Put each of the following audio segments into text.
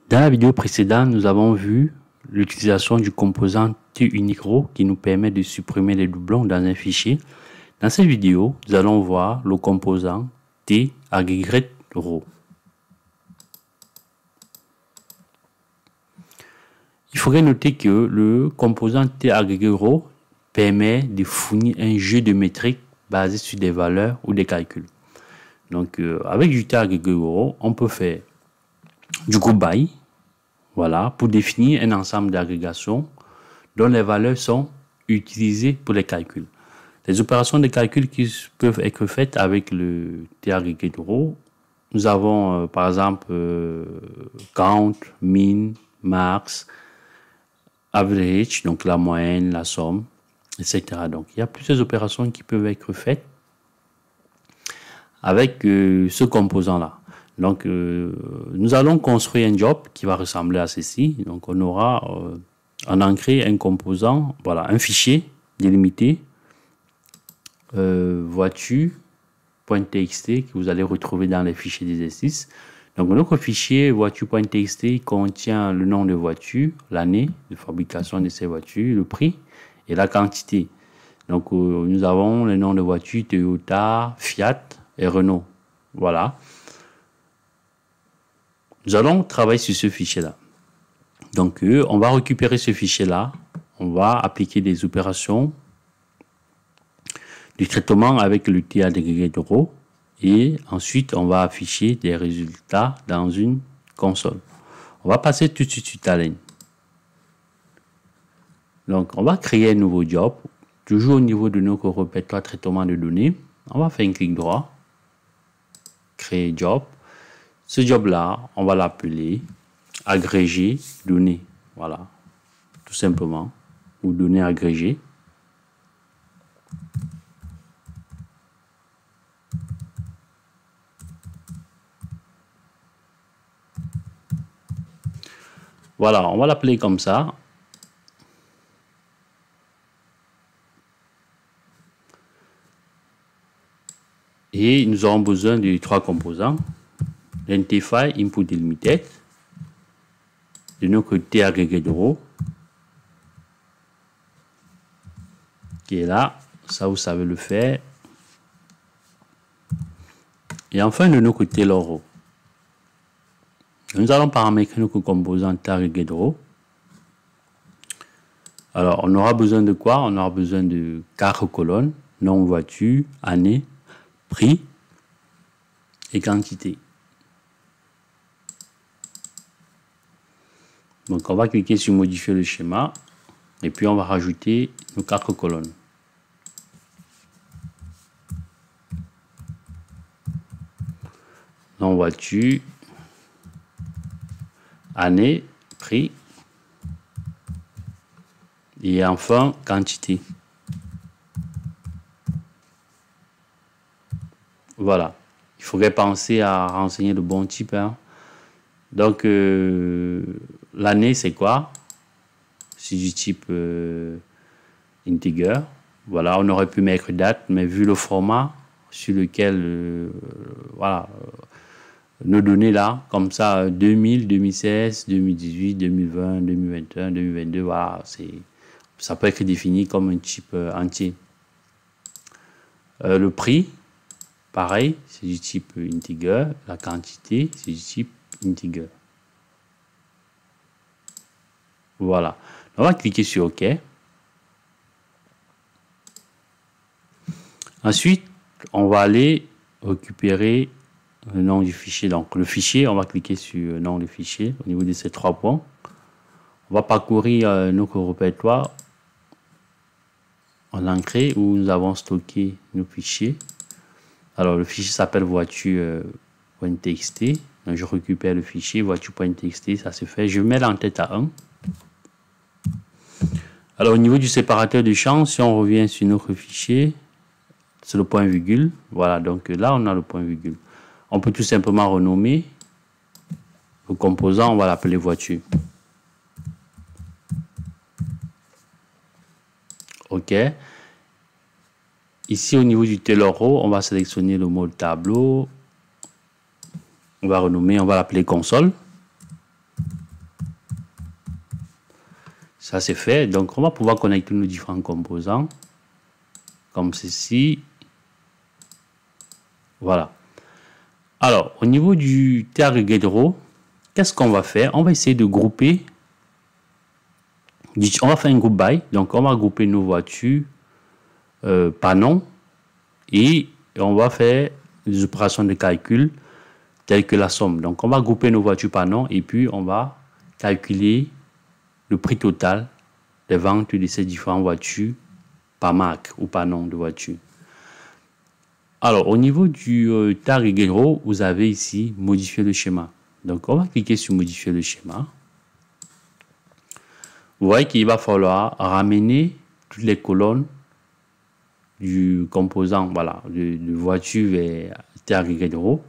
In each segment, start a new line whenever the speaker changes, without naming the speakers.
Dans la vidéo précédente, nous avons vu l'utilisation du composant TUniqueRow qui nous permet de supprimer les doublons dans un fichier. Dans cette vidéo, nous allons voir le composant TAggregateRow. Il faudrait noter que le composant TAggregateRow permet de fournir un jeu de métriques basé sur des valeurs ou des calculs. Donc, avec du TAggregateRow, on peut faire du group by, voilà, pour définir un ensemble d'agrégations dont les valeurs sont utilisées pour les calculs. Les opérations de calcul qui peuvent être faites avec le TAggregateRow, nous avons par exemple count, min, max, average, donc la moyenne, la somme, etc. Donc il y a plusieurs opérations qui peuvent être faites avec ce composant-là. Donc, nous allons construire un job qui va ressembler à ceci. Donc, on aura en ancré un composant, voilà, un fichier délimité, voiture.txt que vous allez retrouver dans les fichiers d'exercice. Donc, notre fichier voiture.txt contient le nom de voiture, l'année de fabrication de ces voitures, le prix et la quantité. Donc, nous avons le nom de voiture Toyota, Fiat et Renault. Voilà. Nous allons travailler sur ce fichier-là. Donc, on va récupérer ce fichier-là. On va appliquer des opérations de traitement avec le TAggregateRow. Et ensuite, on va afficher des résultats dans une console. On va passer tout de suite sur Talend. Donc, on va créer un nouveau job. Toujours au niveau de notre répertoire traitement de données. On va faire un clic droit. Créer job. Ce job-là, on va l'appeler agrégé données. Voilà, tout simplement, ou données agrégées. Voilà, on va l'appeler comme ça. Et nous aurons besoin de trois composants. L'NTFile input delimited, de notre TAggregateRow, qui est là, ça vous savez le faire. Et enfin de notre TaylorRow. Nous allons paramétrer notre composant TAggregateRow. Alors on aura besoin de quoi? On aura besoin de 4 colonnes, nom, voiture, année, prix et quantité. Donc, on va cliquer sur modifier le schéma et puis on va rajouter nos 4 colonnes. Nom, voiture, année, prix et enfin quantité. Voilà. Il faudrait penser à renseigner le bon type. Hein. Donc, l'année, c'est quoi? C'est du type integer. Voilà, on aurait pu mettre date, mais vu le format sur lequel, voilà, nos données là, comme ça, 2000, 2016, 2018, 2020, 2021, 2022, voilà, ça peut être défini comme un type entier. Le prix, pareil, c'est du type integer. La quantité, c'est du type integer. Voilà. On va cliquer sur OK. Ensuite, on va aller récupérer le nom du fichier. Donc, le fichier, on va cliquer sur le nom du fichier au niveau de ces 3 points. On va parcourir notre répertoire en ancré où nous avons stocké nos fichiers. Alors, le fichier s'appelle voiture.txt. Donc, je récupère le fichier voiture.txt. Ça se fait. Je mets l'entête à 1. Alors, au niveau du séparateur de champ, si on revient sur notre fichier, c'est le point virgule. Voilà, donc là, on a le point virgule. On peut tout simplement renommer le composant, on va l'appeler voiture. OK. Ici, au niveau du TaylorRow, on va sélectionner le mode tableau. On va renommer, on va l'appeler console. Ça c'est fait. Donc on va pouvoir connecter nos différents composants comme ceci. Voilà. Alors au niveau du T-Aggregate Row, qu'est-ce qu'on va faire? On va essayer de grouper. On va faire un groupe by. Donc on va grouper nos voitures par nom et on va faire des opérations de calcul telles que la somme. Donc on va grouper nos voitures par nom et puis on va calculer le prix total des ventes de ces différentes voitures par marque ou par nom de voiture. Alors au niveau du T-Aggregate Row, vous avez ici modifier le schéma. Donc on va cliquer sur modifier le schéma. Vous voyez qu'il va falloir ramener toutes les colonnes du composant, voilà, de voiture vers T-Aggregate Row.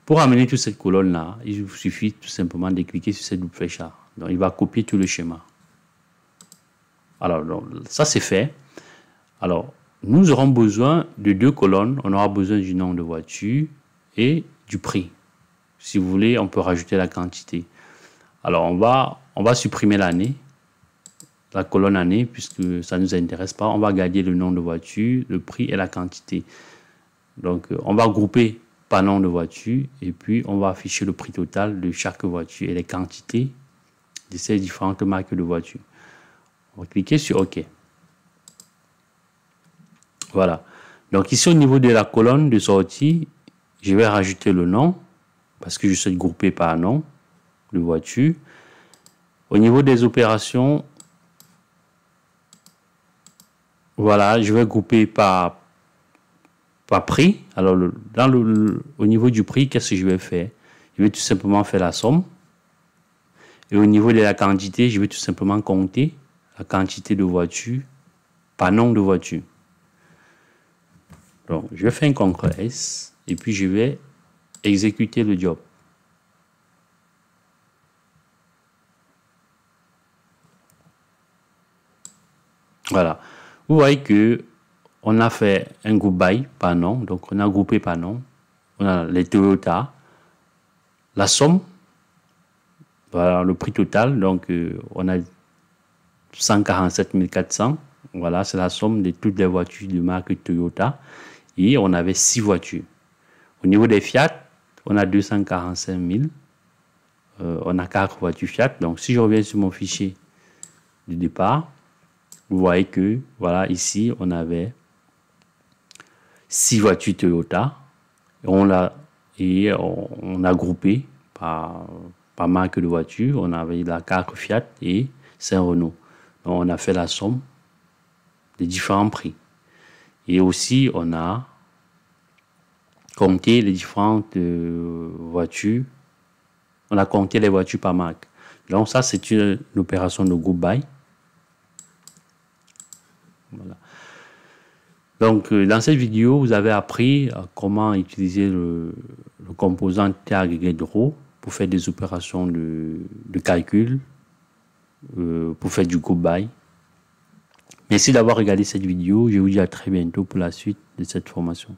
Pour ramener toute cette colonne-là, il vous suffit tout simplement de cliquer sur cette double flèche là. Donc, il va copier tout le schéma. Alors, donc, ça c'est fait. Alors, nous aurons besoin de deux colonnes. On aura besoin du nom de voiture et du prix. Si vous voulez, on peut rajouter la quantité. Alors, on va supprimer l'année, la colonne année, puisque ça ne nous intéresse pas. On va garder le nom de voiture, le prix et la quantité. Donc, on va grouper par nom de voiture et puis on va afficher le prix total de chaque voiture et les quantités de ces différentes marques de voitures. On va cliquer sur OK. Voilà. Donc ici au niveau de la colonne de sortie, je vais rajouter le nom parce que je souhaite grouper par nom de voiture. Au niveau des opérations, voilà, je vais grouper par prix. Alors, au niveau du prix, qu'est-ce que je vais faire? Je vais tout simplement faire la somme. Et au niveau de la quantité, je vais tout simplement compter la quantité de voitures par nom de voiture. Donc, je vais faire un CTRL S et puis je vais exécuter le job. Voilà. Vous voyez que on a fait un groupe by par nom, donc on a groupé par nom. On a les Toyota, la somme, voilà le prix total, donc on a 147 400, voilà c'est la somme de toutes les voitures de marque Toyota et on avait 6 voitures. Au niveau des Fiat, on a 245 000, on a 4 voitures Fiat, donc si je reviens sur mon fichier de départ, vous voyez que voilà ici on avait 6 voitures Toyota. On a groupé par marque de voiture. On avait la carte Fiat et Saint-Renault. Donc on a fait la somme des différents prix. Et aussi, on a compté les différentes voitures. On a compté les voitures par marque. Donc ça, c'est une opération de group by. Voilà. Donc, dans cette vidéo, vous avez appris comment utiliser le composant T-Aggregate Row pour faire des opérations de calcul, pour faire du group by. Merci d'avoir regardé cette vidéo. Je vous dis à très bientôt pour la suite de cette formation.